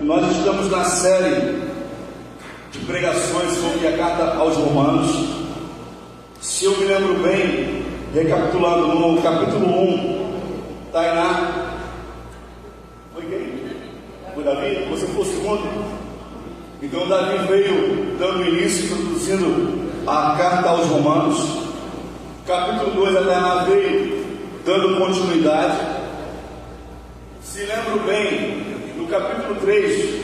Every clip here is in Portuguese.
Nós estamos na série de pregações sobre a carta aos Romanos. Se eu me lembro bem, recapitulando, no capítulo 1, Tainá, foi quem? Foi Davi? Você foi o segundo? Então Davi veio dando início, introduzindo a carta aos Romanos. Capítulo 2, a Tainá veio dando continuidade. Se lembro bem, no capítulo 3,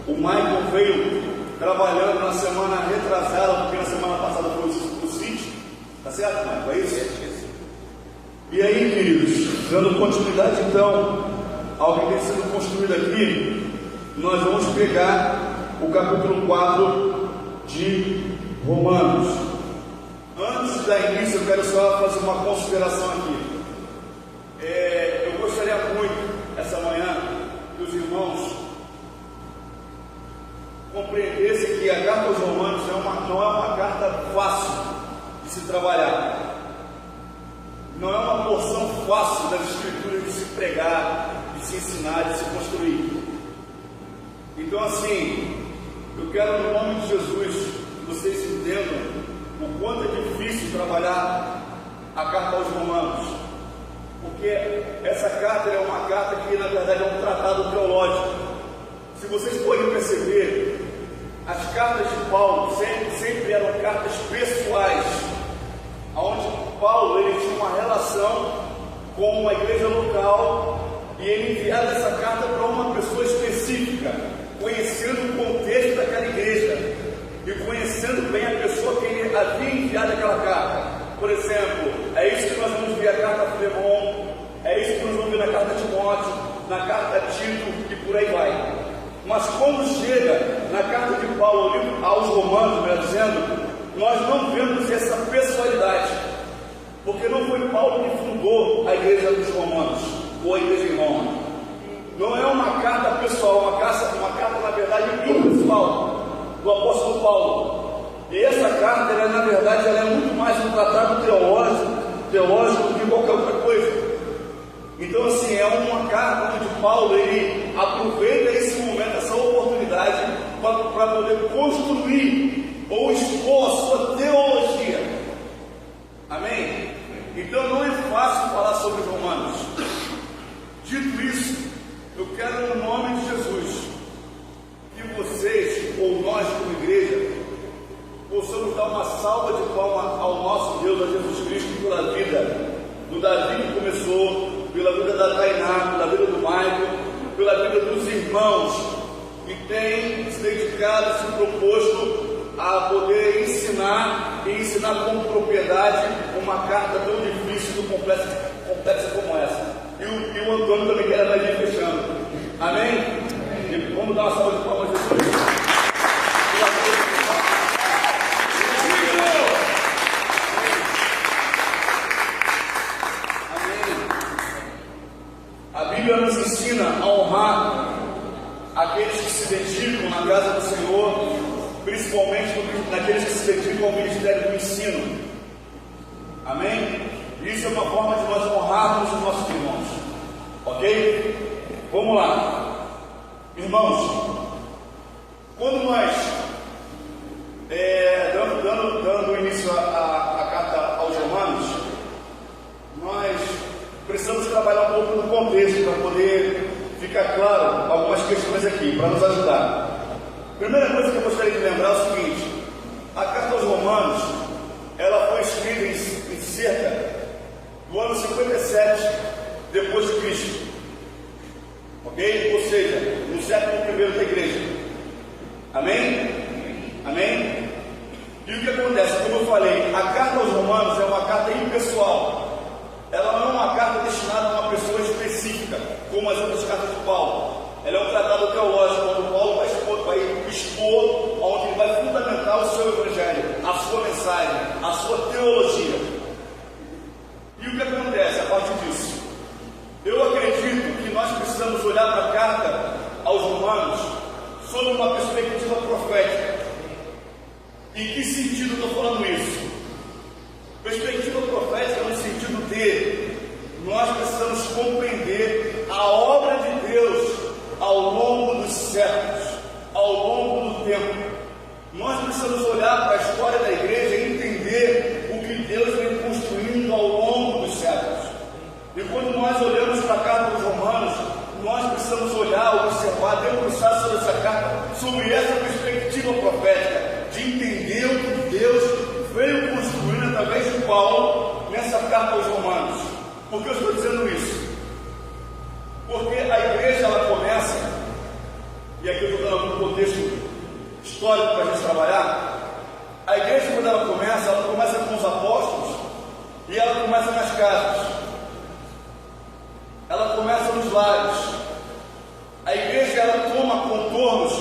o Michael veio trabalhando na semana retrasada, porque na semana passada foi o sítio, tá certo, Michael? É isso? E aí, queridos, dando continuidade então ao que tem sido construído aqui, nós vamos pegar o capítulo 4 de Romanos. Antes da início, eu quero só fazer uma consideração aqui. Eu gostaria muito, essa manhã, que os irmãos compreendessem que a carta aos Romanos não é uma carta fácil de se trabalhar. Não é uma porção fácil das Escrituras de se pregar, de se ensinar, de se construir. Então, assim, eu quero, no nome de Jesus, que vocês entendam o quanto é difícil trabalhar a carta aos Romanos, porque essa carta é uma carta que, na verdade, é um tratado teológico. Se vocês podem perceber, as cartas de Paulo sempre eram cartas pessoais, onde Paulo ele tinha uma relação com uma igreja local e ele enviava essa carta para uma pessoa específica, conhecendo o contexto daquela igreja e conhecendo bem a pessoa que ele havia enviado aquela carta. Por exemplo, é isso que nós vamos ver a carta a Filemon, é isso que nós vamos ver na carta a Timóteo, na carta a Tito e por aí vai. Mas quando chega na carta de Paulo aos Romanos, melhor dizendo, nós não vemos essa pessoalidade, porque não foi Paulo que fundou a igreja dos Romanos, ou a igreja em Roma. Não é uma carta pessoal, uma carta na verdade impessoal do apóstolo Paulo. E essa carta, ela, na verdade, ela é muito mais um tratado teológico do que qualquer outra coisa. Então, assim, é uma carta onde Paulo ele aproveita esse momento, essa oportunidade para poder construir ou expor a sua teologia. Amém? Então não é fácil falar sobre os Romanos. Dito isso, eu quero, no nome de Jesus, que vocês, ou nós como igreja, possamos dar uma salva de palmas ao nosso Deus, a Jesus Cristo, pela vida do Davi que começou, pela vida da Tainá, pela vida do Michael, pela vida dos irmãos que têm se dedicado, se proposto a poder ensinar e ensinar com propriedade uma carta tão difícil e complexa como essa. E o Antônio também quer estar aqui fechando. Amém? E vamos dar uma salva de palmas a Jesus. A Bíblia nos ensina a honrar aqueles que se dedicam na casa do Senhor, principalmente naqueles que se dedicam ao ministério do ensino. Amém? Isso é uma forma de nós honrarmos os nossos irmãos. Ok? Vamos lá. Irmãos, quando nós dando início à carta aos Romanos, nós precisamos trabalhar um pouco no contexto para poder ficar claro algumas questões aqui, para nos ajudar. Primeira coisa que eu gostaria de lembrar é o seguinte: a carta aos Romanos, ela foi escrita em cerca do ano 57 depois de Cristo, ok? Ou seja, no século I da igreja. Amém? Amém? E o que acontece? Como eu falei, a carta aos Romanos é uma carta impessoal. Ela não é uma carta destinada a uma pessoa específica, como as outras cartas de Paulo. Ela é um tratado teológico, onde Paulo vai expor, onde ele vai fundamentar o seu evangelho, a sua mensagem, a sua teologia. E o que acontece a partir disso? Eu acredito que nós precisamos olhar para a carta aos Romanos sob uma perspectiva profética. Em que sentido eu estou falando isso? Perspectiva profética no sentido de nós precisamos compreender a obra de Deus ao longo dos séculos, ao longo do tempo. Nós precisamos olhar para a história da igreja e entender o que Deus vem construindo ao longo dos séculos. E quando nós olhamos para a carta dos Romanos, nós precisamos olhar, observar, debruçar sobre essa carta, sobre essa perspectiva profética, de entender o que Deus veio construindo através de Paulo nessa carta aos Romanos. Por que eu estou dizendo isso? Porque a igreja, ela começa, e aqui eu estou dando algum contexto histórico para a gente trabalhar. A igreja, quando ela começa com os apóstolos, e ela começa nas casas, ela começa nos lares. A igreja, ela toma contornos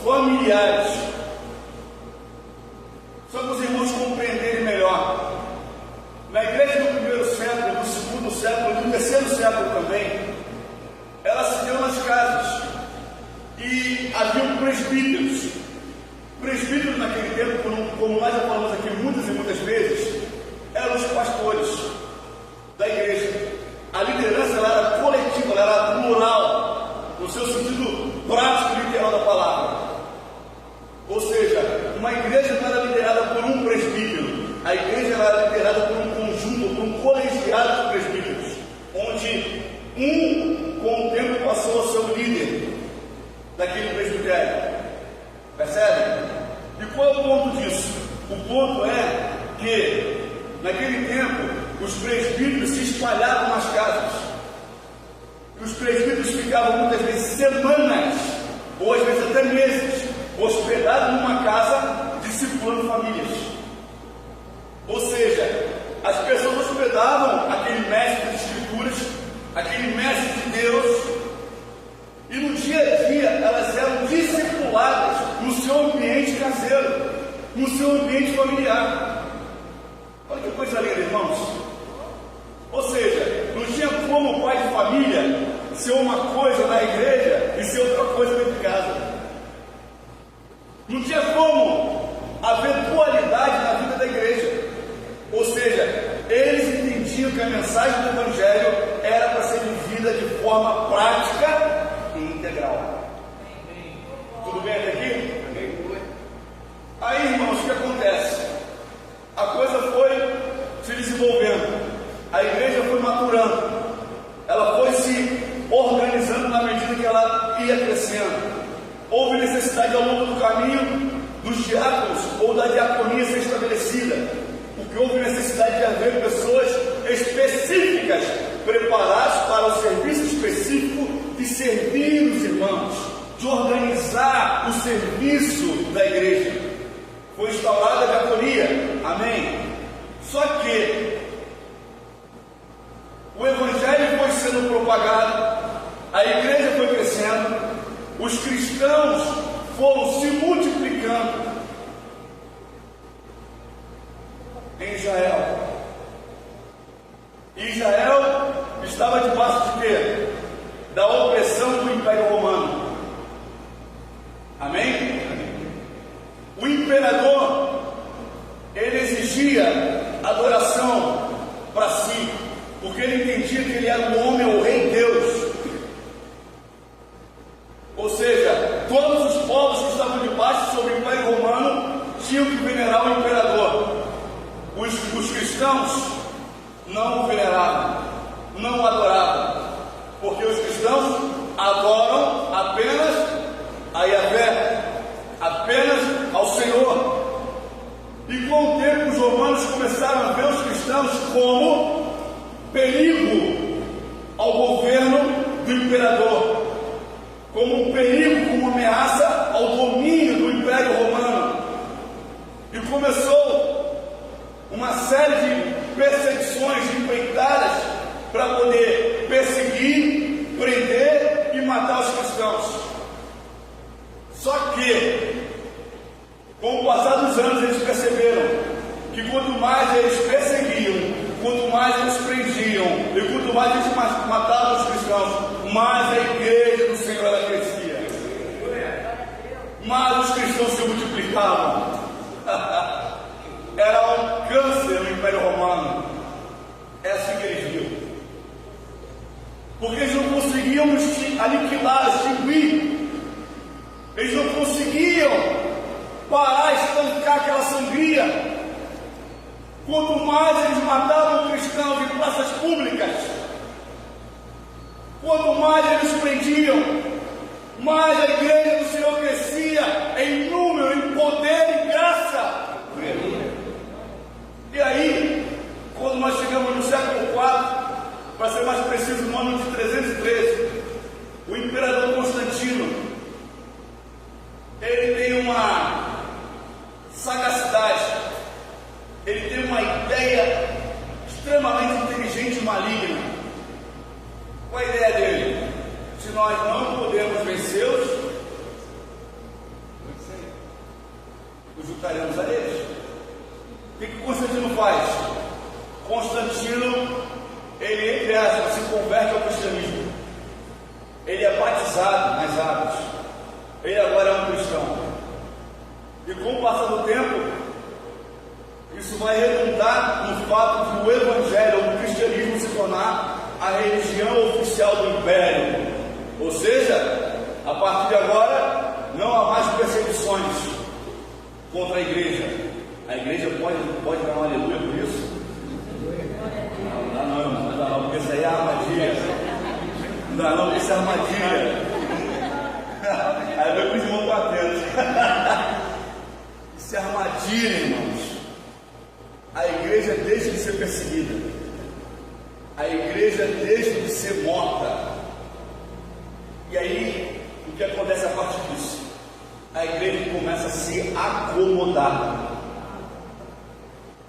familiares. Só para os irmãos compreenderem melhor, na igreja do primeiro século, do segundo século, do terceiro século também, ela se deu nas casas, e haviam presbíteros. Presbíteros naquele tempo, como nós já falamos aqui muitas e muitas vezes, eram os pastores da igreja. A liderança, ela era coletiva, ela era plural, no seu sentido prático e literal da palavra. Ou seja, uma igreja não era liderada por um presbítero, a igreja era liderada por um conjunto, por um colegiado de presbíteros, onde com o tempo passou a ser o líder daquele presbitério. Percebe? E qual é o ponto disso? O ponto é que, naquele tempo, os presbíteros se espalhavam nas casas. E os presbíteros ficavam muitas vezes semanas, ou às vezes até meses, hospedados numa casa, discipulando famílias. Ou seja, as pessoas hospedavam aquele mestre das Escrituras, aquele mestre de Deus, e no dia a dia elas eram discipuladas no seu ambiente caseiro, no seu ambiente familiar. Olha que coisa linda, irmãos. Ou seja, não tinha como o pai de família ser uma coisa na igreja e ser outra coisa dentro de casa. Não tinha como haver dualidade na vida da igreja. Ou seja, eles entendiam que a mensagem do Evangelho era para ser vivida de forma prática e integral. Tudo bem até aqui? Aí, irmãos, o que acontece? A coisa foi se desenvolvendo, a igreja foi maturando, ela foi se organizando na medida que ela ia crescendo. Houve necessidade ao longo do caminho dos diáconos ou da diaconia ser estabelecida, porque houve necessidade de haver pessoas específicas preparadas para o serviço específico de servir os irmãos, de organizar o serviço da igreja. Foi instaurada a diaconia, amém? Só que o Evangelho foi sendo propagado, a igreja foi crescendo, os cristãos foram se multiplicando em Israel. E Israel estava debaixo de quê? Da opressão do Império Romano. Amém? O imperador, ele exigia adoração para si, porque ele entendia que ele era um homem, o rei Deus. Ou seja, todos os povos que estavam debaixo sobre o Império Romano tinham que venerar o imperador. Os cristãos não o veneravam, não o adoravam, porque os cristãos adoram apenas a Yahvé, apenas ao Senhor. E com o tempo os romanos começaram a ver os cristãos como perigo ao governo do imperador, como um perigo, como uma ameaça ao domínio do Império Romano. E começou uma série de perseguições empreitadas para poder perseguir, prender e matar os cristãos. Só que, com o passar dos anos, eles perceberam que quanto mais eles perseguiam, quanto mais eles prendiam e quanto mais eles matavam os cristãos, mais a igreja do Senhor ela crescia, mais os cristãos se multiplicavam. Era um câncer no Império Romano. É assim que eles viam, porque eles não conseguiam aniquilar, extinguir Eles não conseguiam parar, estancar aquela sangria. Quanto mais eles matavam cristãos em praças públicas, quanto mais eles prendiam, mais a igreja do Senhor crescia em número, em poder e graça. E aí, quando nós chegamos no século IV, para ser mais preciso, no ano de 313, o imperador Constantino, ele tem uma sagacidade, ele tem uma ideia extremamente inteligente e maligna. Qual a ideia dele? Se nós não podemos vencê-los, nos juntaremos a eles. O que Constantino faz? Constantino, ele, entre aspas, se converte ao cristianismo. Ele é batizado nas águas. Ele agora é um cristão. E com o passar do tempo, isso vai redundar no fato de o evangelho, ou o cristianismo, se tornar a religião oficial do império. Ou seja, a partir de agora, não há mais perseguições contra a igreja. A igreja pode dar um aleluia por isso? Não dá não, porque isso aí é armadilha. Não dá não, porque isso é armadilha. Aí vai com os irmãos batendo. Isso é armadilha, irmãos. A igreja deixa de ser perseguida. A igreja deixa de ser morta. E aí, o que acontece a partir disso? A igreja começa a se acomodar.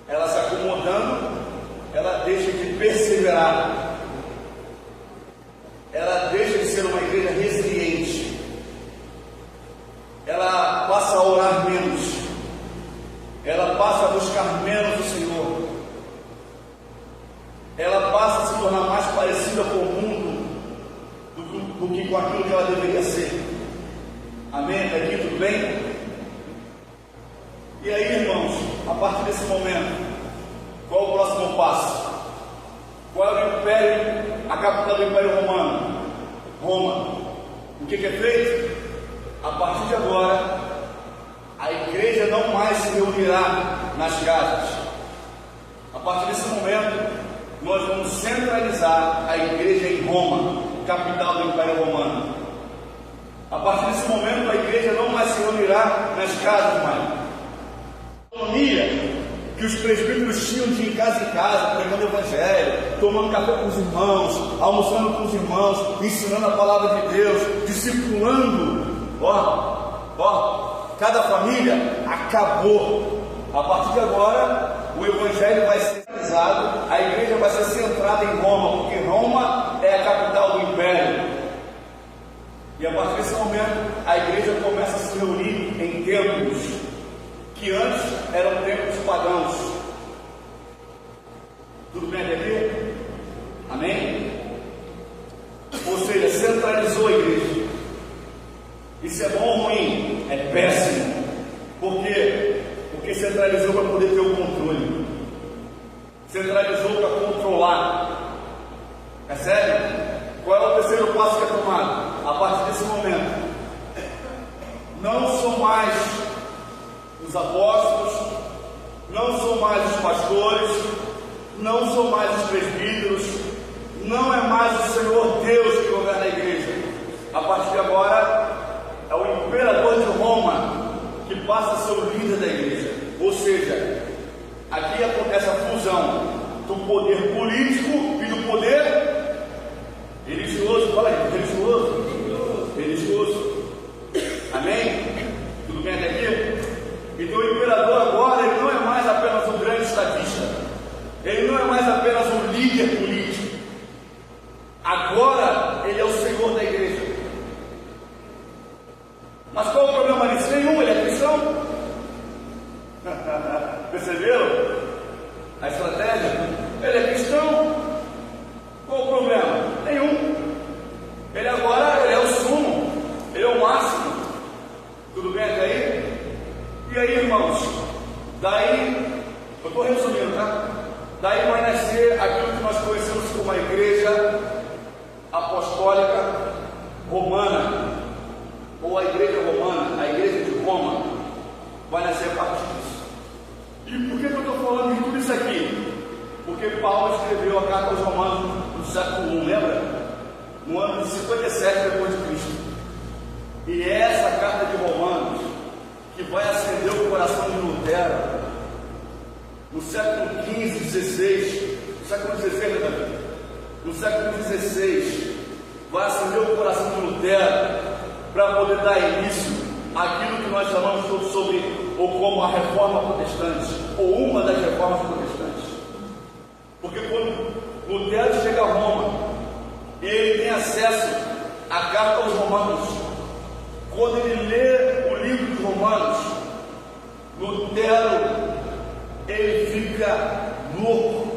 Ela se acomodando, ela deixa de perseverar. Ela deixa de ser uma igreja resiliente. Ela passa a orar menos. Ela passa a buscar menos o Senhor. Ela passa a se tornar mais parecida com o mundo do que com aquilo que ela deveria ser. Amém? Até aqui tudo bem? E aí, irmãos, a partir desse momento, qual é o próximo passo? Qual é o império, a capital do Império Romano? Roma. O que é feito? A partir de agora, a igreja não mais se reunirá nas casas. A partir desse momento, nós vamos centralizar a igreja em Roma, capital do Império Romano. A partir desse momento, a igreja não mais se reunirá nas casas mais. A autonomia que os presbíteros tinham de ir em casa, pregando o evangelho, tomando café com os irmãos, almoçando com os irmãos, ensinando a palavra de Deus, discipulando, cada família, acabou. A partir de agora, o evangelho vai ser realizado, a igreja vai ser centrada em Roma, porque Roma é a capital do império. E a partir desse momento, a igreja começa a se reunir em templos, que antes eram templos pagãos. Tudo bem até aqui? Amém? Ou seja, centralizou a igreja. Isso é bom ou ruim? É péssimo. Por quê? Porque centralizou para poder ter o controle. Centralizou para controlar. É sério? Qual é o terceiro passo que é tomado? A partir desse momento, não são mais os apóstolos, não são mais os pastores, não são mais os presbíteros, não é mais o Senhor Deus que governa a igreja. A partir de agora, é o imperador de Roma que passa a ser o líder da igreja. Ou seja, aqui acontece a fusão do poder político e do poder religioso. Fala aí, religioso. Amém? Tudo bem até aqui? Então o imperador agora, ele não é mais apenas um grande estadista, ele não é mais apenas um líder político, agora ele é o Senhor da igreja. Mas qual é o problema disso? Nenhum, ele é cristão. Perceberam a estratégia? Ele é cristão. Qual o problema? Nenhum. Ele agora ele é o sumo, ele é o máximo. Tudo bem até aí? E aí, irmãos, daí, eu estou resumindo, tá? Daí vai nascer aquilo que nós conhecemos como a igreja apostólica romana, ou a igreja romana. vai nascer a partir disso. E por que eu estou falando de tudo isso aqui? Porque Paulo escreveu a carta aos Romanos no século I, lembra? No ano de 57 depois de Cristo. E é essa carta de Romanos que vai acender o coração de Lutero no século XV, XVI, no século XVI, né, Davi? No século XVI, vai acender o coração de Lutero para poder dar início àquilo que nós chamamos sobre, ou como a reforma protestante, ou uma das reformas protestantes. Porque quando Lutero chega a Roma, ele tem acesso à carta aos Romanos. Quando ele lê o livro dos Romanos, Lutero, ele fica louco.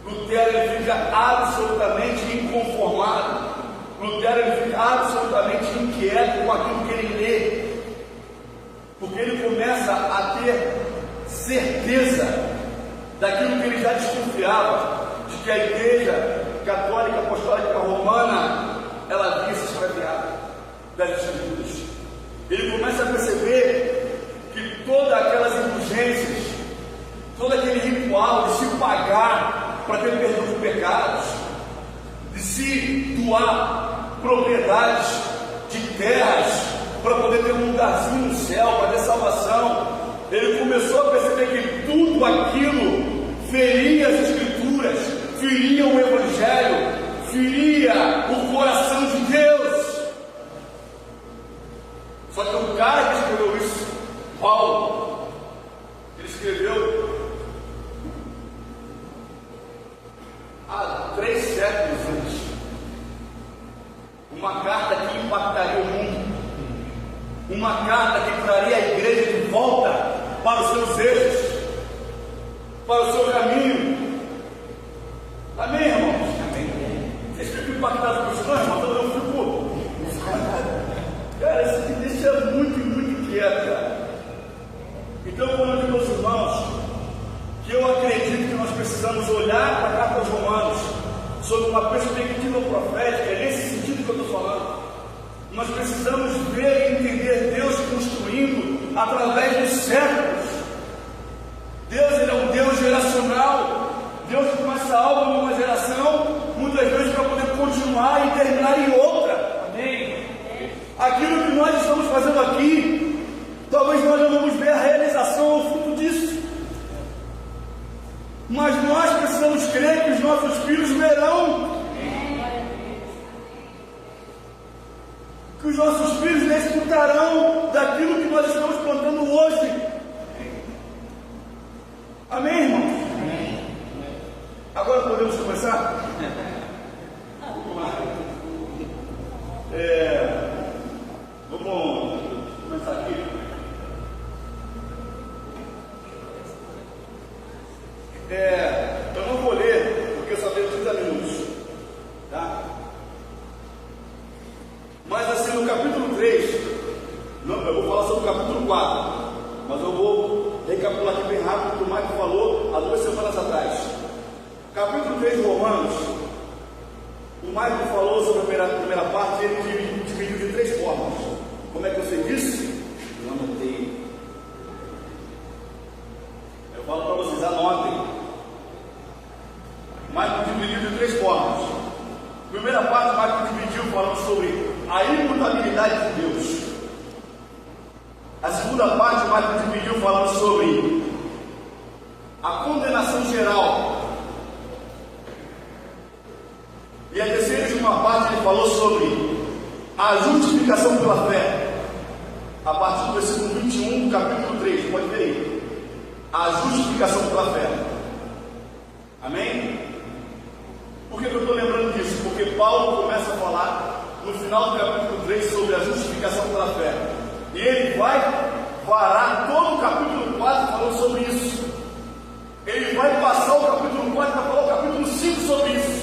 Lutero, ele fica absolutamente inconformado. Lutero, ele fica absolutamente inquieto com aquilo que ele lê, porque ele começa a ter certeza daquilo que ele já desconfiava, de que a Igreja Católica Apostólica Romana, ela havia se extraviado das Escrituras. Ele começa a perceber que todas aquelas indulgências, todo aquele ritual de se pagar para ter perdão de pecados, de se doar propriedades de terras para poder ter um lugarzinho no céu, para ter salvação, ele começou a perceber que tudo aquilo feria as Escrituras, feria o Evangelho, feria o coração de Deus. Só que o cara que escreveu isso, Paulo, ele escreveu há 3 séculos antes uma carta que impactaria o mundo, uma carta que traria a igreja de volta para os seus eixos, para o seu caminho. Amém, irmãos? Amém. Vocês ficam impactados por isso, não, irmão? Eu fico. Cara, isso me deixa muito inquieto, cara. Então, quando eu digo aos irmãos que eu acredito que nós precisamos olhar para a carta aos Romanos sob uma perspectiva profética, é nesse sentido que eu estou falando. Nós precisamos ver e entender Deus construindo através dos séculos. Deus, ele é um Deus geracional. Deus começa algo numa geração, muitas vezes para poder continuar e terminar em outra. Amém? Aquilo que nós estamos fazendo aqui, talvez nós não vamos ver a realização ou o fruto disso, mas nós precisamos crer que os nossos filhos verão, que os nossos filhos desfrutarão daquilo que nós estamos plantando hoje. Amém, irmãos? Agora podemos começar? Vamos lá. Vamos começar aqui. Eu não vou ler, porque eu só tenho 30 minutos. Tá? Mas assim, no capítulo 3, eu vou falar sobre o capítulo 4, mas eu vou recapitular aqui bem rápido o que o Mike falou há 2 semanas atrás. Capítulo 3 de Romanos, o Mike falou sobre a primeira parte, ele dividiu de 3 formas. Como é que você disse? Eu anotei. Eu falo para vocês, anotem. Mike dividiu de 3 formas. Primeira parte, Mike dividiu falando sobre a imutabilidade de Deus. A segunda parte, Mike dividiu falando sobre a condenação geral. E a terceira e última parte, ele falou sobre a justificação pela fé. A partir do versículo 21 do capítulo 3, pode ver aí. A justificação pela fé. Amém? Por que eu estou lembrando disso? Porque Paulo começa a falar no final do capítulo 3 sobre a justificação pela fé. E ele vai varar todo o capítulo 4 falando sobre isso. Ele vai passar o capítulo 4 para falar o capítulo 5 sobre isso.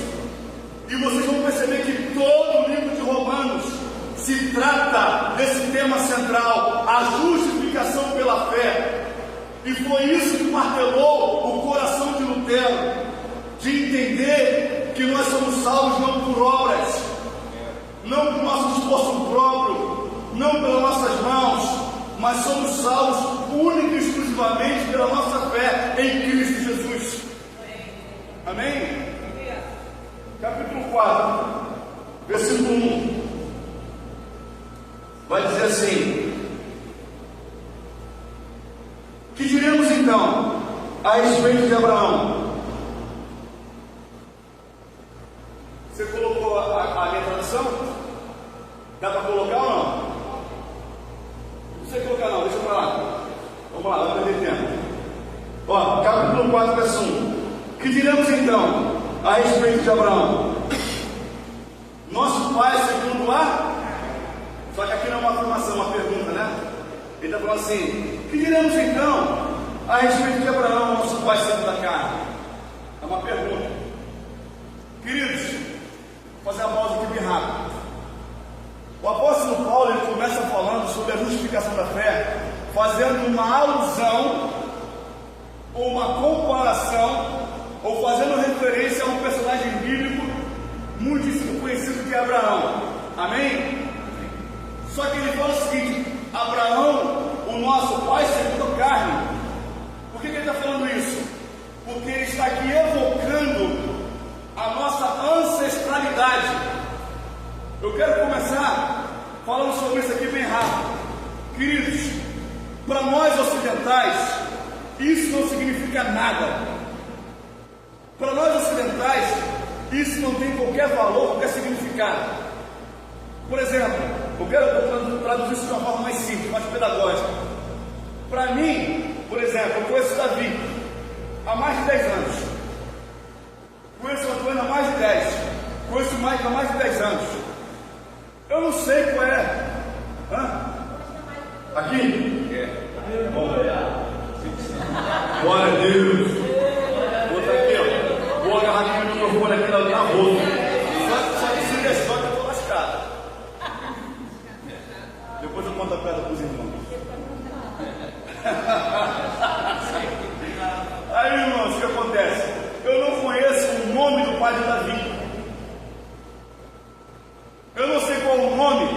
E vocês vão perceber que todo o livro de Romanos se trata desse tema central, a justificação pela fé. E foi isso que martelou o coração de Lutero, de entender que nós somos salvos não por obras, não por nosso esforço próprio, não pelas nossas mãos, mas somos salvos única e exclusivamente pela nossa fé em Cristo Jesus. Amém? Capítulo 4, versículo 1, vai dizer assim: que diremos então a respeito de Abraão? Você colocou a minha tradução? Dá para colocar ou não? Não precisa colocar não, deixa eu falar. Vamos lá, vai perder tempo. Ó, capítulo 4, verso 1. Que diremos então a respeito de Abraão? Nosso pai segundo a... Só que aqui não é uma afirmação, uma pergunta, né? Ele está falando assim: que diremos então a respeito de Abraão, nosso pai segundo a carne? É uma pergunta. Queridos, vou fazer a pausa aqui bem rápido. O apóstolo Paulo, ele começa falando sobre a justificação da fé, fazendo uma alusão, ou uma comparação, ou fazendo referência a um personagem bíblico muitíssimo conhecido, que é Abraão. Amém? Só que ele fala o seguinte: Abraão, o nosso pai segundo a carne. Por que ele está falando isso? Porque ele está aqui evocando a nossa ancestralidade. Eu quero começar falando sobre isso aqui bem rápido. Queridos, para nós ocidentais, isso não significa nada. Para nós ocidentais, isso não tem qualquer valor, qualquer significado. Por exemplo, eu quero traduzir isso de uma forma mais simples, mais pedagógica. Para mim, por exemplo, eu conheço Davi há mais de 10 anos. Conheço o Antônio há mais de 10. Conheço o Mike há mais de 10 anos. Eu não sei qual é. Hã? Aqui? É. Bom. Glória a Deus. Vou botar aqui, ó. Vou agarrar aqui o microfone aqui na boca. Só que se deixar que eu estou lascado. Depois eu conto a pedra para os irmãos. Aí, irmãos, o que acontece? Eu não conheço o nome do pai de Davi. Eu não sei qual é o nome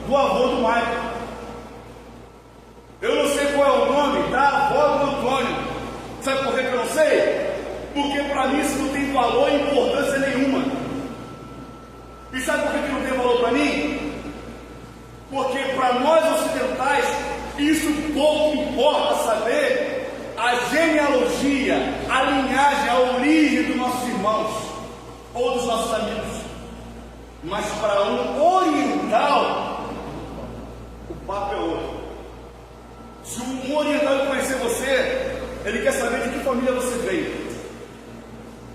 do avô do Michael. Eu não sei qual é o nome da avó do Antônio. Sabe por que eu não sei? Porque para mim isso não tem valor e importância nenhuma. E sabe por que não tem valor para mim? Porque para nós ocidentais isso pouco importa saber a genealogia, a linhagem, a origem dos nossos irmãos ou dos nossos amigos. Mas para um oriental, o papo é outro. Se um oriental conhecer você, ele quer saber de que família você veio.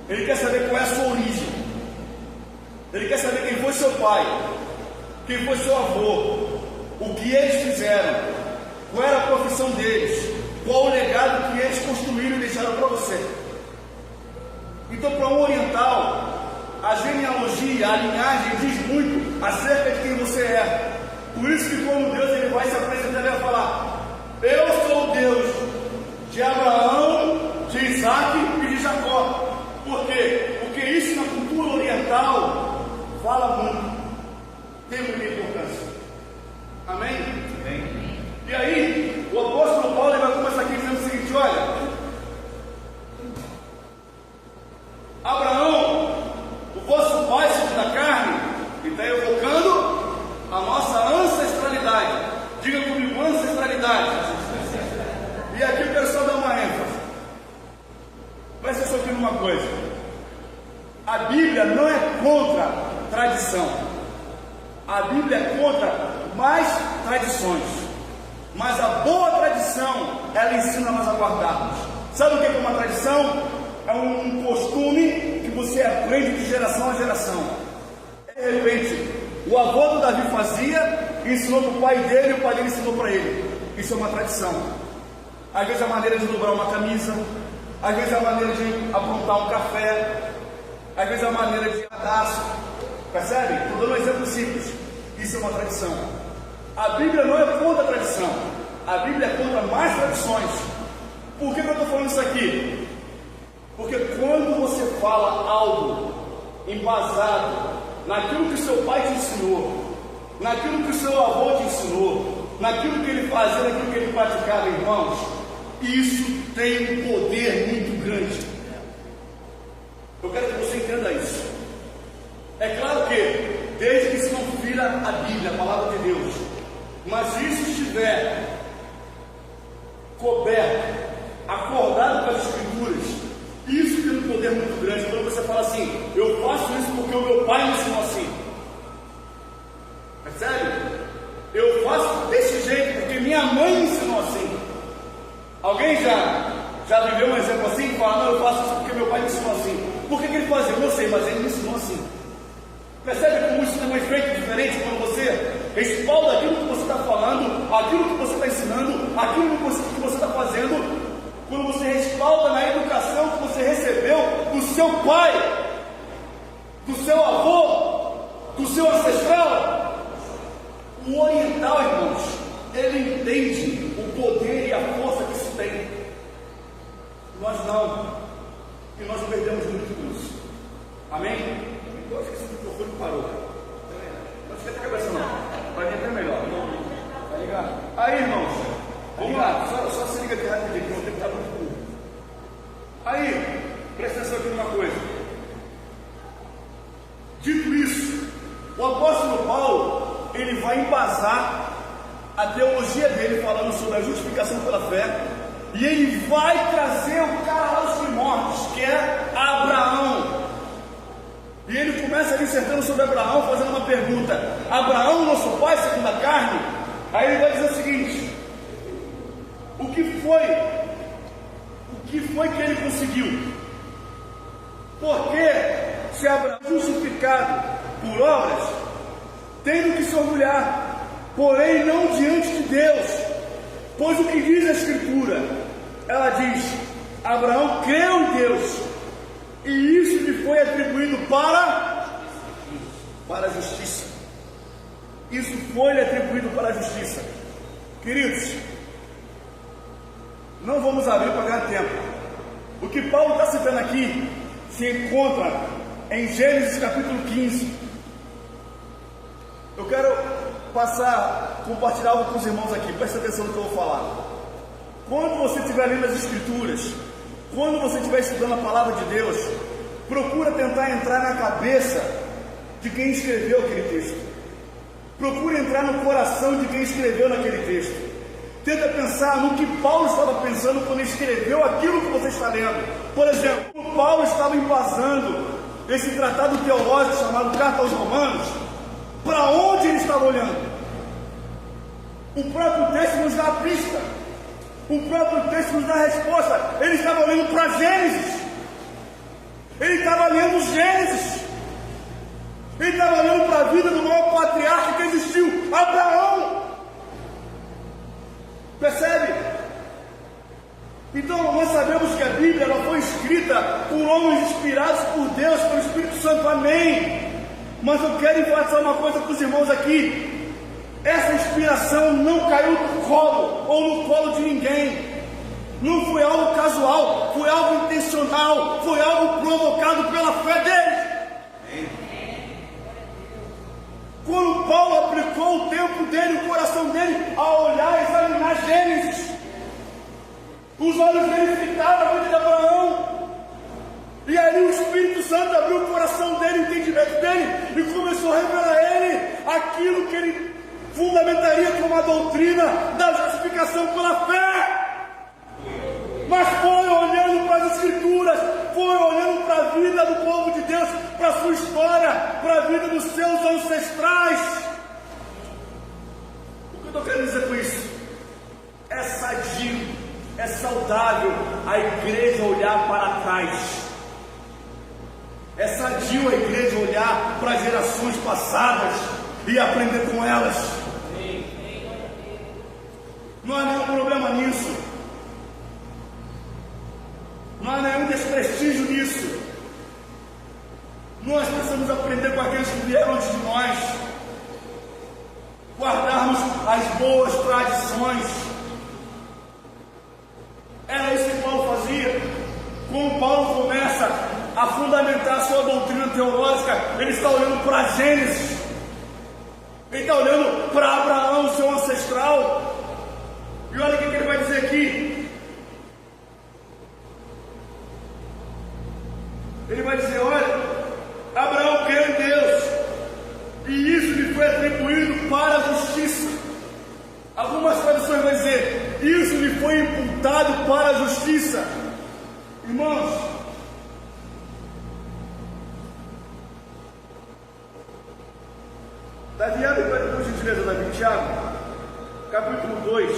Ele quer saber qual é a sua origem. Ele quer saber quem foi seu pai, quem foi seu avô, o que eles fizeram, qual era a profissão deles, qual o legado que eles construíram e deixaram para você. Então, para um oriental, a genealogia, a linhagem diz muito acerca de quem você é. Por isso que quando Deus ele vai se apresentar, ele vai falar: eu sou o Deus de Abraão, de Isaac e de Jacó. Por quê? Porque isso na cultura oriental fala muito, tem muita importância. Amém? Amém. E aí, o apóstolo Paulo ele vai começar aqui dizendo o seguinte: olha, Abraão, o vosso pai segundo a carne, ele está evocando a nossa ancestralidade. Diga comigo, ancestralidade. E aqui eu quero só dar uma ênfase. Presta atenção numa coisa: a Bíblia não é contra tradição. A Bíblia é contra mais tradições. Mas a boa tradição, ela ensina nós a guardarmos. Sabe o que é uma tradição? É um costume que você aprende de geração a geração. De repente, o avô do Davi fazia, ensinou para o pai dele, e o pai dele ensinou para ele. Isso é uma tradição. Às vezes é a maneira de dobrar uma camisa, às vezes é a maneira de aprontar um café, às vezes é a maneira de cadastro. Percebe? Estou dando um exemplo simples. Isso é uma tradição. A Bíblia não é contra a tradição. A Bíblia é contra mais tradições. Por que eu estou falando isso aqui? Porque quando você fala algo embasado naquilo que seu pai te ensinou, naquilo que seu avô te ensinou, naquilo que ele fazia, naquilo que ele praticava, irmãos, isso tem um poder muito grande. Eu quero que você entenda isso. É claro que, desde que se não fira a Bíblia, a palavra de Deus, mas se isso estiver coberto, acordado com as Escrituras, isso tem um poder muito grande. Quando você fala assim, eu faço isso porque o meu pai me ensinou assim. É sério? Eu faço desse jeito porque minha mãe me ensinou assim. Alguém já viveu um exemplo assim? Que fala, não, eu faço isso porque meu pai me ensinou assim. Por que ele fazia? Eu não sei, mas ele me ensinou assim. Percebe como isso tem um efeito diferente quando você respalda aquilo que você está falando, aquilo que você está ensinando, aquilo que você está fazendo, quando você respalda na educação que você recebeu do seu pai, do seu avô, do seu ancestral. O oriental, irmãos, ele entende o poder e a força que isso tem. Nós não. E nós perdemos muito com isso. Amém? Eu acho que esse microfone parou. Não esquenta a cabeça não. Para mim até melhor. Tá ligado? Aí, irmãos, vamos lá. Só se liga aqui rapidinho, que o tempo está muito curto. Aí, presta atenção aqui numa coisa. Dito isso, o apóstolo Paulo, ele vai embasar a teologia dele falando sobre a justificação pela fé, e ele vai trazer o cara lá dos primórdios, que é Abraão. E ele começa dissertando sobre Abraão, fazendo uma pergunta: Abraão, nosso pai segundo a carne? Aí ele vai dizer o seguinte: o que foi que ele conseguiu? Porque se Abraão é justificado por obras, tendo que se orgulhar, porém não diante de Deus, pois o que diz a Escritura? Ela diz: Abraão creu em Deus, e isso lhe foi atribuído para a justiça. Isso foi-lhe atribuído para a justiça. Queridos, não vamos abrir para ganhar tempo. O que Paulo está citando aqui se encontra em Gênesis capítulo 15. Eu quero compartilhar algo com os irmãos aqui. Presta atenção no que eu vou falar. Quando você estiver lendo as Escrituras, quando você estiver estudando a palavra de Deus, procura tentar entrar na cabeça de quem escreveu aquele texto. Procura entrar no coração de quem escreveu naquele texto. Tenta pensar no que Paulo estava pensando quando escreveu aquilo que você está lendo. Por exemplo, quando Paulo estava embasando esse tratado teológico chamado Carta aos Romanos, para onde ele estava olhando? O próprio texto nos dá a pista. O próprio texto nos dá a resposta. Ele estava olhando para Gênesis. Ele estava lendo Gênesis. Ele estava olhando para a vida do maior patriarca que existiu, Abraão. Percebe? Então nós sabemos que a Bíblia ela foi escrita por homens inspirados por Deus, pelo Espírito Santo, amém. Mas eu quero enfatizar uma coisa para os irmãos aqui: essa inspiração não caiu no colo ou no colo de ninguém. Não foi algo casual, foi algo intencional, foi algo provocado pela fé dele. Quando Paulo aplicou o tempo dele, o coração dele, a olhar e examinar Gênesis, os olhos dele ficaram na vida de Abraão. E aí o Espírito Santo abriu o coração dele, o entendimento dele, e começou a revelar a ele aquilo que ele fundamentaria como a doutrina da justificação pela fé. Mas foi olhando para as Escrituras, foi olhando para a vida do povo de Deus, para a sua história, para a vida dos seus ancestrais. O que eu estou querendo dizer com isso? É sadio, é saudável a igreja olhar para trás. É sadio a igreja olhar para gerações passadas e aprender com elas. Não há nenhum problema nisso. Não há nenhum desprestígio nisso. Nós precisamos aprender com aqueles que vieram antes de nós, guardarmos as boas tradições. Era isso que Paulo fazia. Quando Paulo começa a fundamentar a sua doutrina teológica, ele está olhando para Gênesis, ele está olhando para Abraão, seu ancestral, imputado para a justiça. Irmãos, Davi, abre por gentileza, Davi, Tiago, capítulo 2,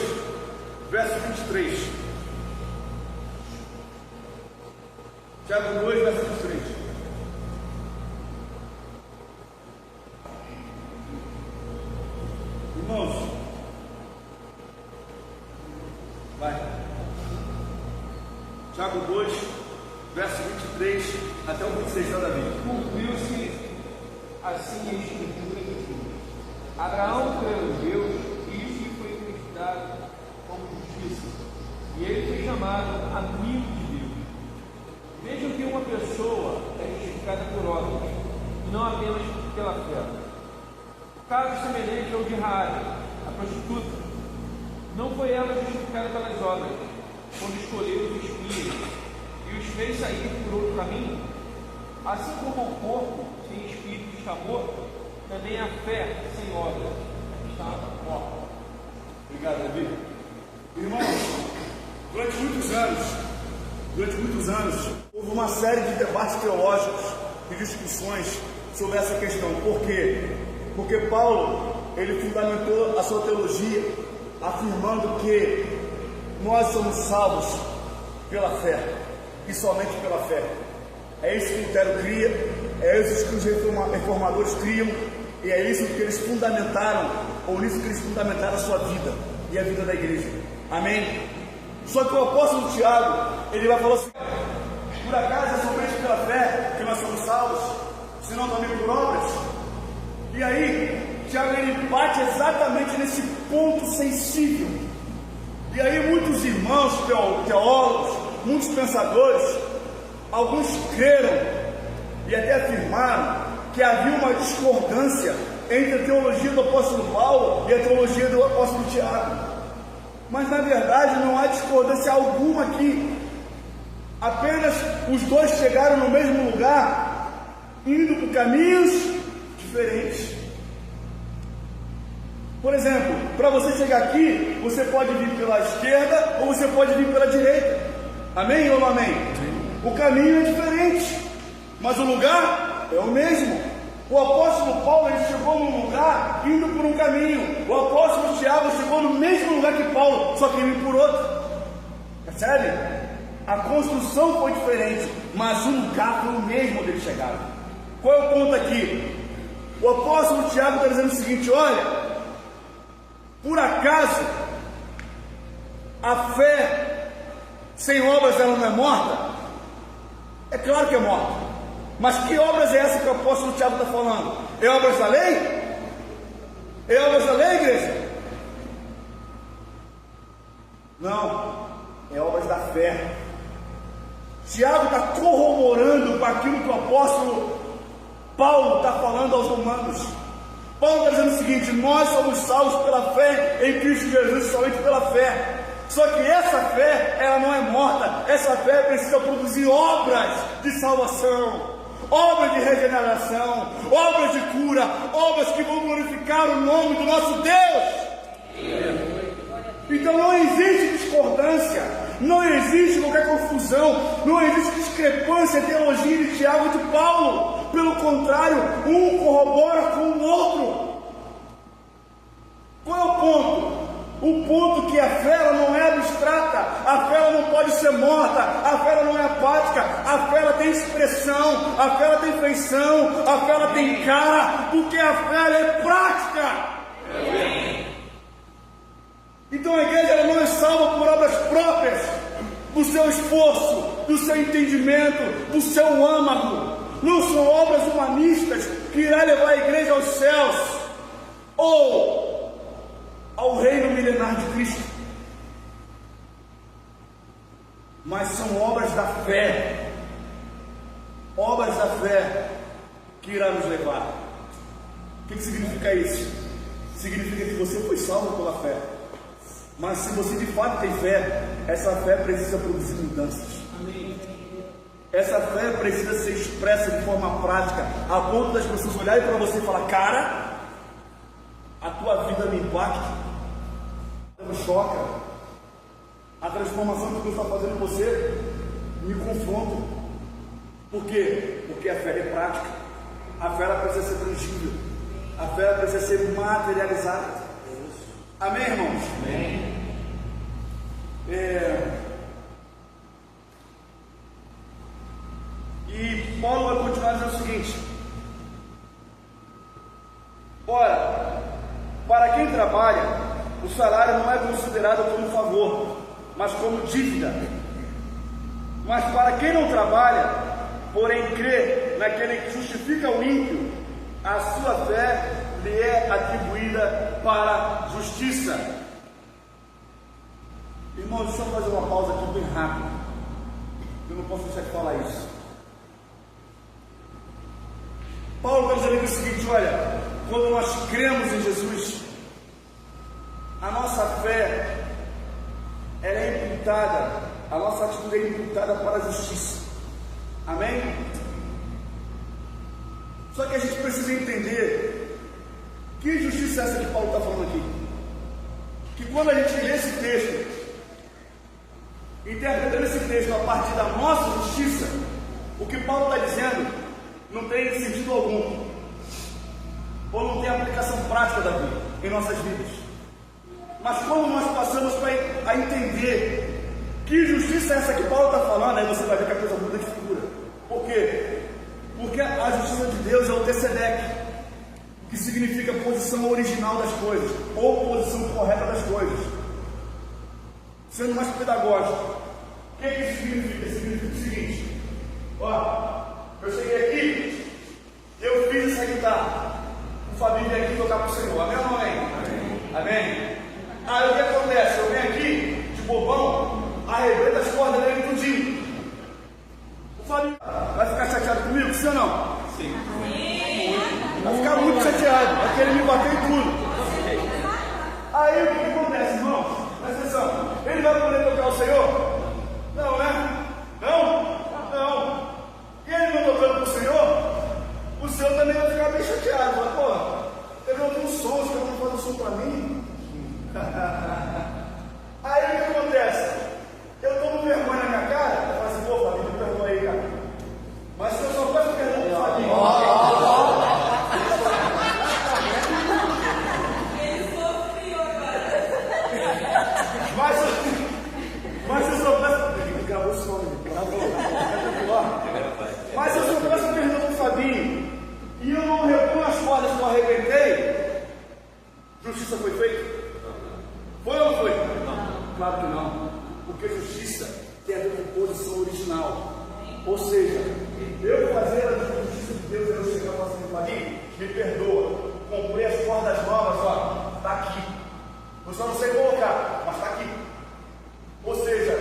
verso 23. Tiago 2, verso 23. Irmãos, vai. Tiago 2, verso 23 até o 26, tá, Davi? Cumpriu-se assim a escritura que diz: Abraão creu em Deus e isso lhe foi acreditado como justiça, e ele foi chamado amigo de Deus. Vejam que uma pessoa é justificada por obras, e não apenas pela fé. O caso semelhante ao de Raabe, a prostituta. Não foi ela justificada pelas obras, quando escolheu os espias e os fez sair por outro caminho. Assim como o corpo sem espírito está morto, também a fé sem obras está morta. Obrigado, Davi. Irmãos, durante muitos anos, houve uma série de debates teológicos e discussões sobre essa questão. Por quê? Porque Paulo, ele fundamentou a sua teologia afirmando que nós somos salvos pela fé, e somente pela fé. É isso que Lutero cria, é isso que os reformadores criam, e é isso que eles fundamentaram, ou nisso que eles fundamentaram a sua vida e a vida da igreja. Amém? Só que o apóstolo Tiago, ele vai falar assim: por acaso é somente pela fé que nós somos salvos, senão também por obras? E aí, Tiago, ele bate exatamente nesse ponto sensível. E aí muitos irmãos teólogos, muitos pensadores, alguns creram e até afirmaram que havia uma discordância entre a teologia do apóstolo Paulo e a teologia do apóstolo Tiago. Mas na verdade não há discordância alguma aqui. Apenas os dois chegaram no mesmo lugar, indo por caminhos diferentes. Por exemplo, para você chegar aqui, você pode vir pela esquerda ou você pode vir pela direita. Amém ou não amém? O caminho é diferente, mas o lugar é o mesmo. O apóstolo Paulo, ele chegou num lugar indo por um caminho. O apóstolo Tiago chegou no mesmo lugar que Paulo, só que indo por outro. Percebe? A construção foi diferente, mas o lugar foi o mesmo onde eles chegaram. Qual é o ponto aqui? O apóstolo Tiago está dizendo o seguinte: olha, por acaso a fé sem obras ela não é morta? É claro que é morta. Mas que obras é essa que o apóstolo Tiago está falando? É obras da lei? É obras da lei, igreja? Não, é obras da fé. Tiago está corroborando com aquilo que o apóstolo Paulo está falando aos romanos. Paulo está dizendo o seguinte: nós somos salvos pela fé em Cristo Jesus, somente pela fé. Só que essa fé, ela não é morta. Essa fé precisa produzir obras de salvação, obras de regeneração, obras de cura, obras que vão glorificar o nome do nosso Deus. Então não existe discordância, não existe qualquer confusão, não existe discrepância entre a teologia de Tiago e de Paulo. Pelo contrário, um corrobora com o outro. Qual é o ponto? O ponto que a fé ela não é abstrata, a fé ela não pode ser morta, a fé ela não é apática, a fé ela tem expressão, a fé ela tem feição, a fé ela tem cara, porque a fé ela é prática. Então a igreja ela não é salva por obras próprias, do seu esforço, do seu entendimento, do seu âmago. Não são obras humanistas que irá levar a igreja aos céus ou ao reino milenar de Cristo, mas são obras da fé, que irá nos levar. O que significa isso? Significa que você foi salvo pela fé, mas se você de fato tem fé, essa fé precisa produzir mudanças. Amém. Essa fé precisa ser expressa de forma prática, a ponto das pessoas olharem para você e falar: cara, a tua vida me impacta, me choca. A transformação que Deus está fazendo em você me confronta. Por quê? Porque a fé é prática. A fé ela precisa ser tangível. A fé ela precisa ser materializada. Amém, irmãos? Amém. E Paulo vai continuar dizendo o seguinte: ora, para quem trabalha, o salário não é considerado como favor, mas como dívida. Mas para quem não trabalha, porém crê naquele que justifica o ímpio, a sua fé lhe é atribuída para justiça. Irmãos, deixa eu fazer uma pausa aqui bem rápido. Eu não posso deixar de falar isso. Paulo está dizendo o seguinte: olha, quando nós cremos em Jesus, a nossa fé ela é imputada, a nossa atitude é imputada para a justiça. Amém? Só que a gente precisa entender que justiça é essa que Paulo está falando aqui. Que quando a gente lê esse texto, interpretando esse texto a partir da nossa justiça, o que Paulo está dizendo não tem sentido algum, ou não tem aplicação prática da vida em nossas vidas. Mas quando nós passamos a entender que justiça é essa que Paulo está falando, aí você vai ver que a coisa muda de figura. Por quê? Porque a justiça de Deus é o Tesedec, que significa posição original das coisas, ou posição correta das coisas. Sendo mais pedagógico, o que isso significa? Significa o seguinte: ó, eu cheguei aqui, eu fiz essa guitarra, o Fabinho veio aqui tocar para o Senhor, amém ou não amém? Amém? Aí o que acontece? Eu venho aqui, de bobão, arrebento as cordas dele tudinho. O Fabinho vai ficar chateado comigo, sim ou não? Sim. Vai ficar muito chateado, vai querer me bater em tudo. Aí o que acontece, irmãos? Presta atenção, ele vai poder tocar o Senhor? Não, né? Não? Não. E ele não tocando para o Senhor também vai ficar bem chateado. Mas, pô, ele não tem um som, os caras não fazem som para mim. Aí o que acontece? Eu tomo vergonha na minha cara, eu falo assim: pô, Fabinho, me perdoa aí, cara. Mas se eu só peço perdão pro Fabinho, ele sofreu agora. mas se eu só peço. Ele gravou o som, mas se eu só peço perdão pro Fabinho e eu não reponho as cordas que eu arrebentei, justiça foi feita? Foi ou não foi? Não. Claro que não. Porque justiça tem a ver com posição original. Ou seja, eu fazer a justiça de Deus, eu chegar e falar assim: Fabinho, me perdoa, comprei as cordas novas, ó, está aqui. Eu só não sei colocar, mas está aqui. Ou seja,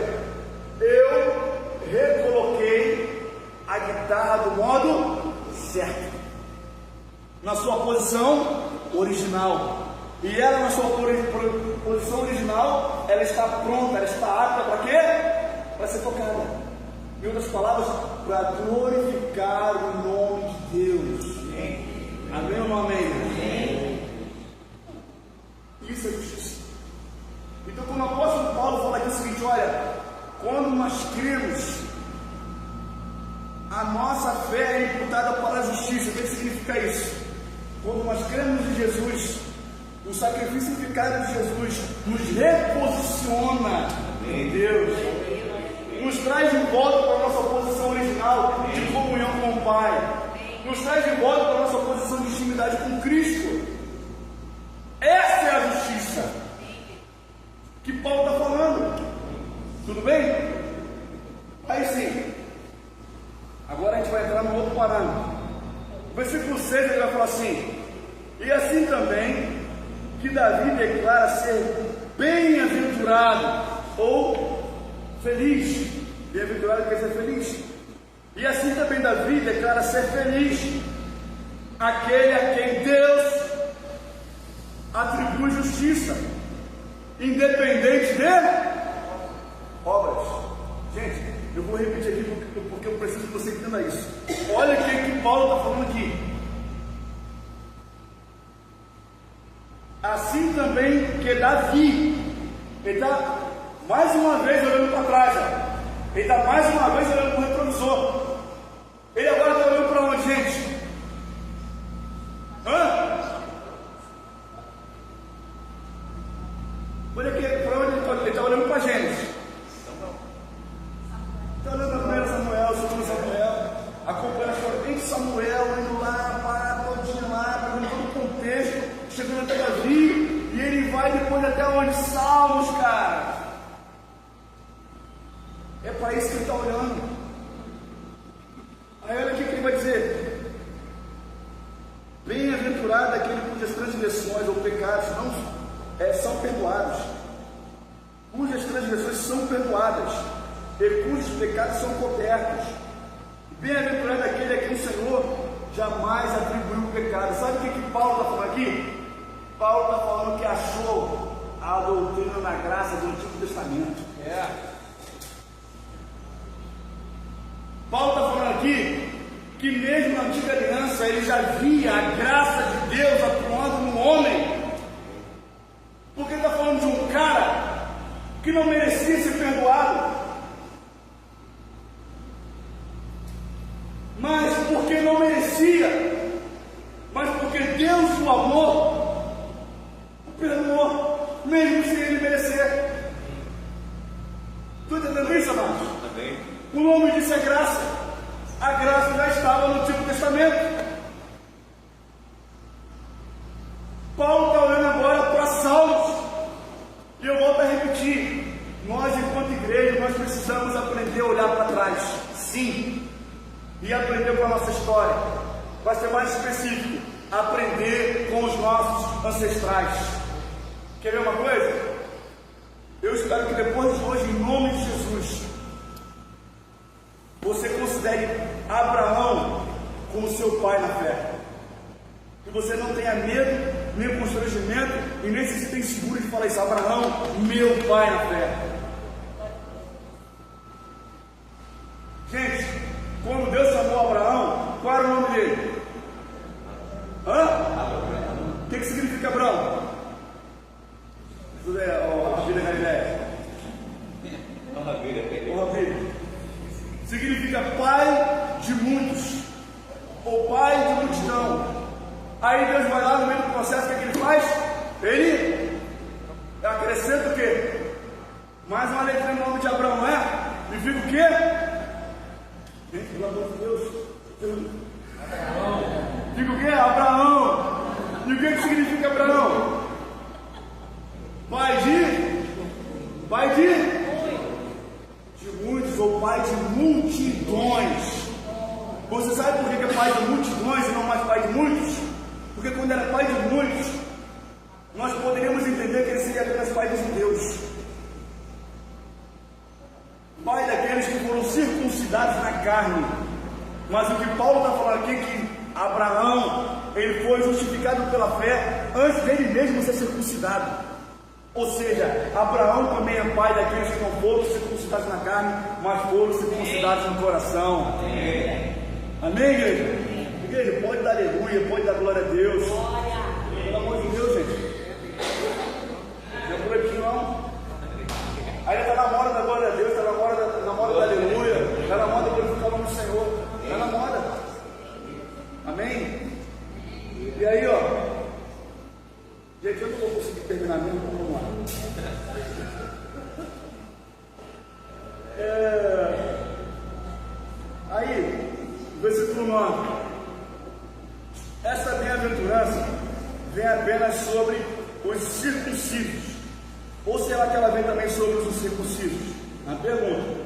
eu recoloquei a guitarra do modo certo, na sua posição original. E ela, na sua posição original, ela está pronta, ela está apta para quê? Para ser tocada. Em outras palavras, para glorificar o nome de Deus. Amém ou não amém? Amém. Isso é justiça. Então, quando o apóstolo Paulo fala aqui o seguinte: olha, quando nós cremos, a nossa fé é imputada para a justiça. O que significa isso? Quando nós cremos em Jesus, o sacrifício eficaz de Jesus nos reposiciona em Deus, nos traz de volta para a nossa posição original de comunhão com o Pai, nos traz de volta para a nossa posição de intimidade com Cristo. Essa é a justiça que Paulo está falando. Tudo bem? Aí sim, agora a gente vai entrar no outro parâmetro. Versículo 6 ele vai falar assim: e assim também que Davi declara ser bem-aventurado ou feliz. Bem-aventurado quer ser feliz. E assim também Davi declara ser feliz aquele a quem Deus atribui justiça, independente de obras. Gente, eu vou repetir aqui porque eu preciso que você entenda isso. Olha o que Paulo está falando aqui. Assim também que Davi, ele está mais uma vez olhando para trás. Ó. Ele está mais uma vez olhando para o retrovisor. Ele agora está olhando para onde, gente? Olha aqui, para onde ele está olhando para Gênesis. Está olhando para 1 Samuel, 2 Samuel, acompanhando a história de Samuel, indo lá, para todinha lá, pegando todo o contexto, chegando até Davi, e ele vai depois até onde? Salmos, cara. É para isso que ele está olhando. Aí olha aqui o que ele vai dizer. Bem-aventurado aquele cujas transgressões ou pecados não são perdoados, cujas transgressões são perdoadas e cujos pecados são cobertos. Bem-aventurado aquele a quem o Senhor jamais atribuiu o pecado. Sabe o que Paulo está falando aqui? Paulo está falando que achou a doutrina na graça do Antigo Testamento. Paulo está falando aqui que mesmo na Antiga Aliança ele já via a graça de Deus atuando no homem. Porque ele está falando de um cara que não merecia ser perdoado, mas porque não merecia, mas porque Deus o amou, o perdoou, mesmo sem ele merecer. Estou entendendo isso, amados? Amém. O nome disso é graça. A graça já estava no Antigo Testamento. Paulo está olhando agora para Salmos, e eu volto a repetir: nós, enquanto igreja, nós precisamos aprender a olhar para trás, sim, e aprender com a nossa história. Vai ser mais específico, aprender com os nossos ancestrais. Quer ver uma coisa? Eu espero que depois de hoje, em nome de Jesus, você considere Abraão como seu pai na fé. Que você não tenha medo, nem constrangimento, e nem se sinta inseguro de falar isso. Abraão, meu pai na fé. Gente, quando Deus chamou Abraão, qual era o nome dele? O que significa Abraão? A vida Galileia. Significa pai de muitos, ou pai de multidão. Aí Deus vai lá no meio do processo, o que é que ele faz? Ele acrescenta o quê? Mais uma letra no nome de Abraão, e fica o quê? Gente, pelo amor de Deus. Fica o quê? Abraão. E o que significa Abraão? Pai de muitos, ou pai de multidões. Você sabe por que é pai de multidões e não mais pai de muitos? Porque quando era pai de muitos, nós poderíamos entender que ele seria apenas pai dos judeus, pai daqueles que foram circuncidados na carne. Mas o que Paulo está falando aqui é que Abraão, ele foi justificado pela fé antes dele mesmo ser circuncidado. Ou seja, Abraão também é pai daqueles que não foram circuncidados na carne, mas foram circuncidados no coração. Amém, igreja? Igreja, pode dar aleluia, pode dar glória a Deus. Pelo amor de Deus, gente. Não é por aqui não. Aí está na moda da glória a Deus, está na moda da aleluia, está na moda de glorificar o nome do Senhor. Está na moda. Amém? E aí, ó. Gente, eu não vou conseguir terminar mesmo, vamos lá. Aí, versículo 9. Essa bem-aventurança vem apenas sobre os circuncisos, ou será que ela vem também sobre os incircuncisos? A pergunta: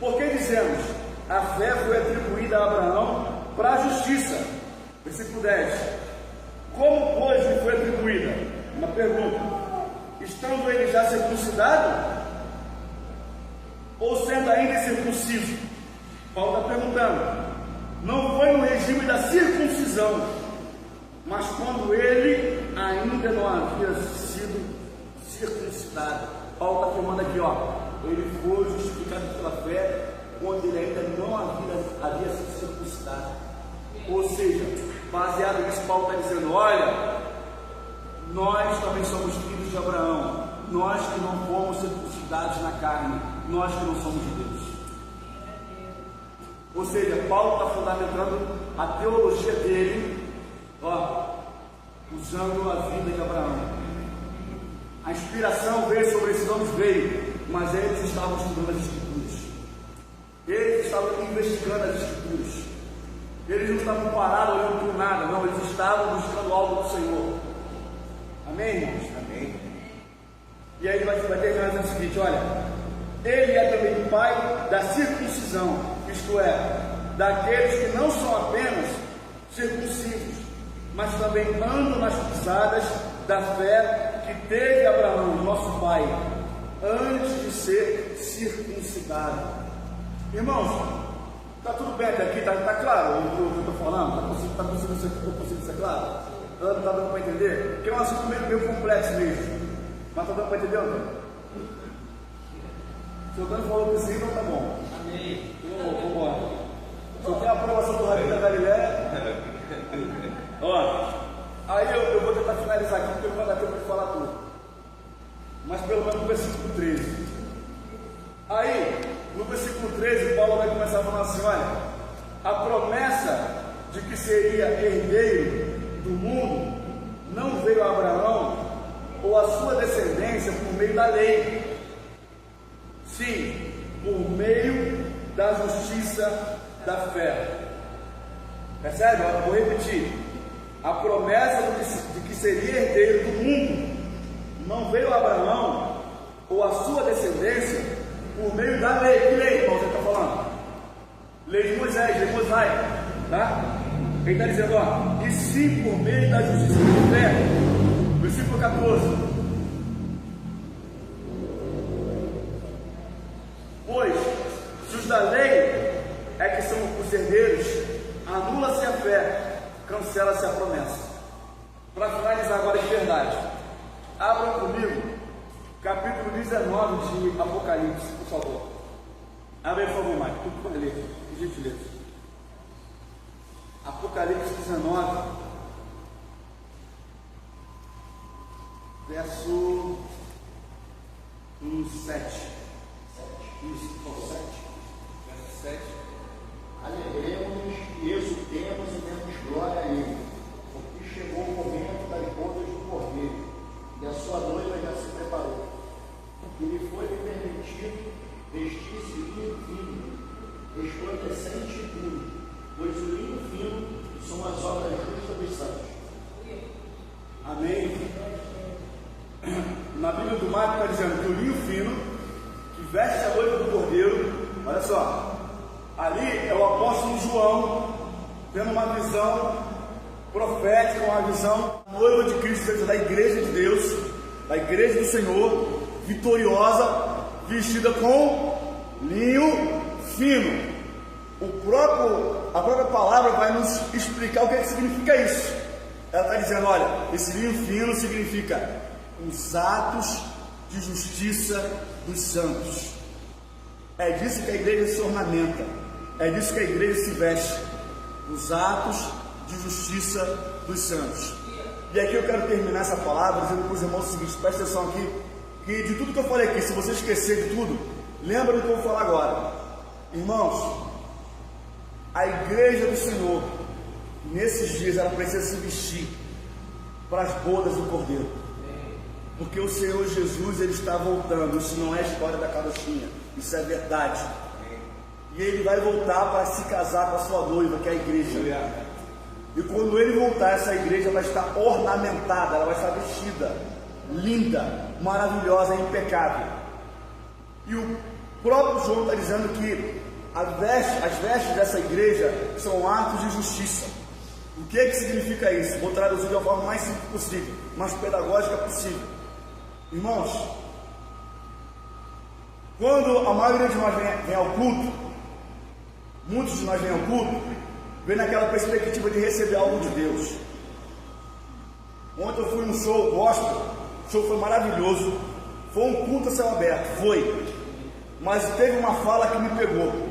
por que dizemos a fé foi atribuída a Abraão para a justiça? Versículo 10. Como, pois, lhe foi atribuída? Uma pergunta: estando ele já circuncidado? Ou sendo ainda incircunciso? Paulo está perguntando. Não foi no regime da circuncisão, mas quando ele ainda não havia sido circuncidado. Paulo está afirmando aqui, ó, ele foi justificado pela fé quando ele ainda não havia sido circuncidado. Ou seja, baseado nisso, Paulo está dizendo: olha, nós também somos filhos de Abraão, nós que não fomos circuncidados na carne, nós que não somos judeus. Ou seja, Paulo está fundamentando a teologia dele, usando a vida de Abraão. A inspiração veio sobre esses homens, mas eles estavam estudando as Escrituras. Eles estavam investigando as Escrituras. Eles não estavam parados olhando por nada, não, eles estavam buscando algo do Senhor. Amém, irmãos? Amém. E aí ele vai terminar dizendo o seguinte: olha, ele é também o pai da circuncisão, isto é, daqueles que não são apenas circuncisos, mas também andam nas pisadas da fé que teve Abraão, nosso pai, antes de ser circuncidado. Irmãos, está tudo bem até aqui? Está claro o que eu estou falando? Está conseguindo ser claro? Está dando para entender? Porque é um assunto meio complexo mesmo. Mas está dando para entender, Antônio? Se o Antônio falou que sim, então tá bom. Amém. Vamos embora. Se eu tenho a aprovação do Rabino da Galileia. Aí eu vou tentar finalizar aqui, porque não vai dar tempo de falar tudo. Mas pelo menos no versículo 13. Aí, no versículo 13, Paulo vai começar a falar assim: olha, a promessa de que seria herdeiro do mundo não veio a Abraão ou a sua descendência por meio da lei, sim, por meio da justiça da fé. Percebe? Eu vou repetir: a promessa de que seria herdeiro do mundo não veio a Abraão ou a sua descendência por meio da lei. Que lei, Paulo está falando? Lei de Moisés, lei mosaica, tá? Ele está dizendo, e sim por meio da justiça da fé. Versículo 14: pois se os da lei é que são os herdeiros, anula-se a fé, cancela-se a promessa. Para finalizar agora de verdade, abram comigo capítulo 19 de Apocalipse, por favor. Abre aí, por favor, Mike, tudo para ler, por gentileza. Apocalipse 19, verso 7. Isso, por favor, 7. Verso 7. Alegremos e exultemos e demos glória a Ele, porque chegou o momento das bodas do Cordeiro, e a sua noiva já se preparou. E lhe foi permitido vestir-se de linho fino, resplandecente e puro, pois o linho fino são as obras justas dos santos. Amém. Na Bíblia do Marco está dizendo que o linho fino, que veste a noiva do Cordeiro, olha só, ali é o apóstolo João, tendo uma visão profética, uma visão da noiva de Cristo, da igreja de Deus, da igreja do Senhor, vitoriosa, vestida com linho fino. A própria palavra vai nos explicar o que significa isso. Ela está dizendo, olha, esse linho fino significa os atos de justiça dos santos. É disso que a igreja se ornamenta, é disso que a igreja se veste, os atos de justiça dos santos. E aqui eu quero terminar essa palavra dizendo para os irmãos o seguinte: presta atenção aqui, que de tudo que eu falei aqui, se você esquecer de tudo, lembra do que eu vou falar agora. Irmãos, a igreja do Senhor, nesses dias, ela precisa se vestir para as bodas do Cordeiro, porque o Senhor Jesus, Ele está voltando. Isso não é história da carochinha, isso é verdade. E Ele vai voltar para se casar com a sua noiva, que é a igreja. E quando Ele voltar, essa igreja vai estar ornamentada, ela vai estar vestida, linda, maravilhosa, impecável. E o próprio João está dizendo que as vestes dessa igreja são atos de justiça. O que significa isso? Vou traduzir de uma forma mais simples possível, mais pedagógica possível. Irmãos, quando a maioria de nós vem ao culto, muitos de nós vêm ao culto, vem naquela perspectiva de receber algo de Deus. Ontem eu fui num show gospel, o show foi maravilhoso, foi um culto a céu aberto, foi, mas teve uma fala que me pegou.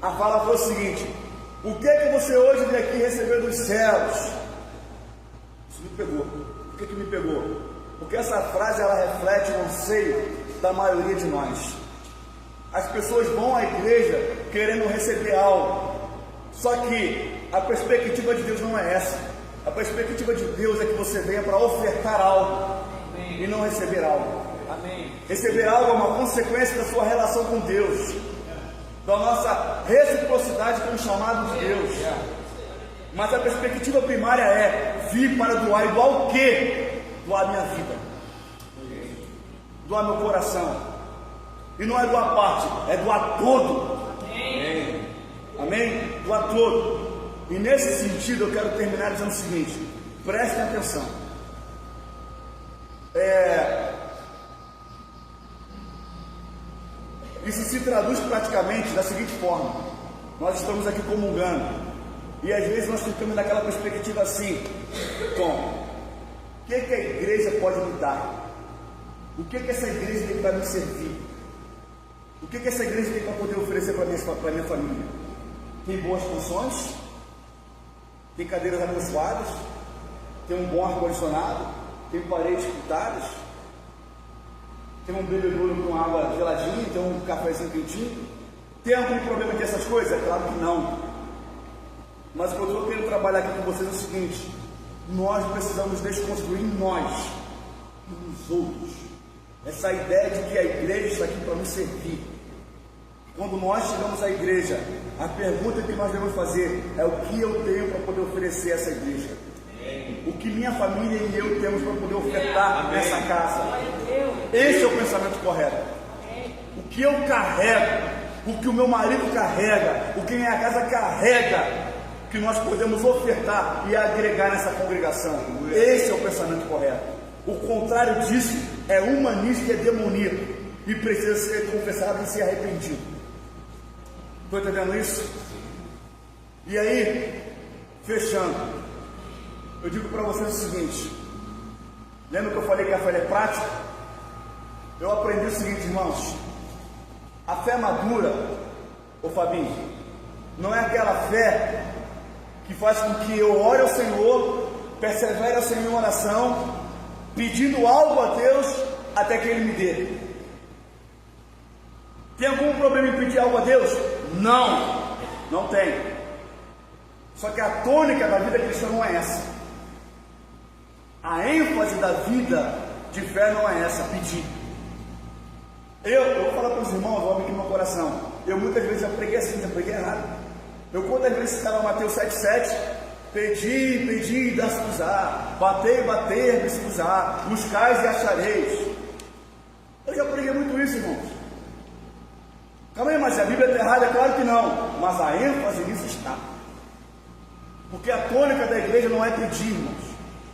A fala foi o seguinte: o que você hoje veio aqui receber dos céus? Isso me pegou. O que me pegou? porque essa frase ela reflete o anseio da maioria de nós. As pessoas vão à igreja querendo receber algo, só que a perspectiva de Deus não é essa. A perspectiva de Deus é que você venha para ofertar algo. Amém. E não receber algo. Amém. Receber algo é uma consequência da sua relação com Deus, da nossa reciprocidade com o chamado de Deus. Mas a perspectiva primária é vir para doar. E doar o quê? Doar minha vida, doar meu coração. E não é doar parte, é doar todo. Amém. Amém? Doar todo. E nesse sentido eu quero terminar dizendo o seguinte: prestem atenção. Isso se traduz praticamente da seguinte forma: nós estamos aqui comungando, e às vezes nós ficamos naquela perspectiva assim: o que a igreja pode me dar? O que essa igreja tem para me servir? O que essa igreja tem para poder oferecer para minha família? Tem boas funções? Tem cadeiras abençoadas? Tem um bom ar-condicionado? Tem paredes pintadas? Tem um bebedouro com água geladinha? Tem um cafezinho quentinho? Tem algum problema com essas coisas? É claro que não. Mas o que eu estou querendo trabalhar aqui com vocês é o seguinte: nós precisamos desconstruir nós e nos outros essa ideia de que a igreja está aqui para nos servir. Quando nós chegamos à igreja, a pergunta que nós devemos fazer é: o que eu tenho para poder oferecer a essa igreja? O que minha família e eu temos para poder ofertar nessa casa? Esse é o pensamento correto. O que eu carrego, o que o meu marido carrega, o que minha casa carrega, que nós podemos ofertar e agregar nessa congregação. Esse é o pensamento correto. O contrário disso é humanista e é demoníaco, e precisa ser confessado e ser arrependido. Estou entendendo isso? E aí, fechando, eu digo para vocês o seguinte: lembra que eu falei que a fé é prática? Eu aprendi o seguinte, irmãos: a fé madura, ô Fabinho, não é aquela fé que faz com que eu ore ao Senhor, persevere ao Senhor em oração, pedindo algo a Deus até que Ele me dê. Tem algum problema em pedir algo a Deus? Não, não tem. Só que a tônica da vida cristã não é essa. A ênfase da vida de fé não é essa, pedir. Eu vou falar para os irmãos, eu abro aqui no meu coração. Eu muitas vezes já preguei assim, já preguei errado. Eu quantas vezes estava Mateus 7,7, pedi e dá-se-vos-á, batei, dá-se-vos-á, buscais e achareis. Eu já preguei muito isso, irmãos. Calma aí, mas a Bíblia está errada? É claro que não, mas a ênfase nisso está. Porque a tônica da igreja não é pedir, irmãos.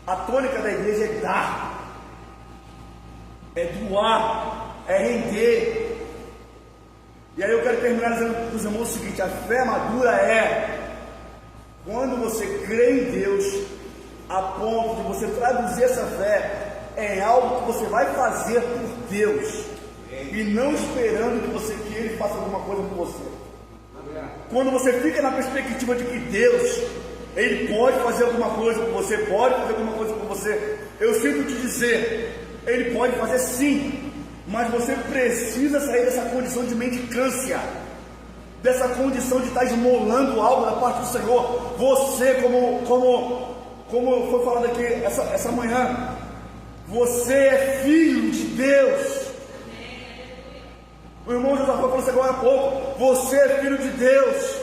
A tônica da igreja é dar, é doar, é render. E aí eu quero terminar dizendo para os irmãos o seguinte: a fé madura é quando você crê em Deus a ponto de você traduzir essa fé em algo que você vai fazer por Deus, e não esperando que Ele faça alguma coisa por você. Quando você fica na perspectiva de que Deus, Ele pode fazer alguma coisa por você, pode fazer alguma coisa por você, eu sinto te dizer, Ele pode fazer sim, mas você precisa sair dessa condição de mendicância, dessa condição de estar esmolando algo da parte do Senhor. Você, como foi falado aqui essa manhã, você é filho de Deus. O irmão Josafá falou isso agora há pouco. Você é filho de Deus.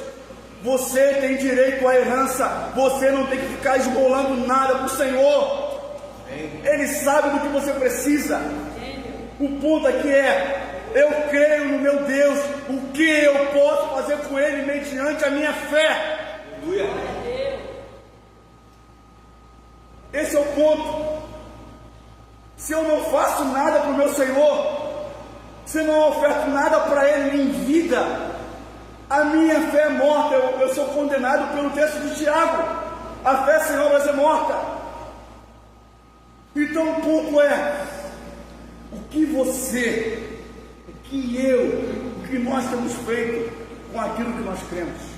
Você tem direito à herança. Você não tem que ficar esmolando nada para o Senhor. Ele sabe do que você precisa. O ponto aqui é: eu creio no meu Deus. O que eu posso fazer com Ele mediante a minha fé? Aleluia. Esse é o ponto. Se eu não faço nada para o meu Senhor, se eu não oferto nada para Ele em vida, a minha fé é morta. Eu sou condenado pelo texto de Tiago: a fé sem obras é morta. Então o ponto é: o que você, o que eu, o que nós temos feito com aquilo que nós cremos?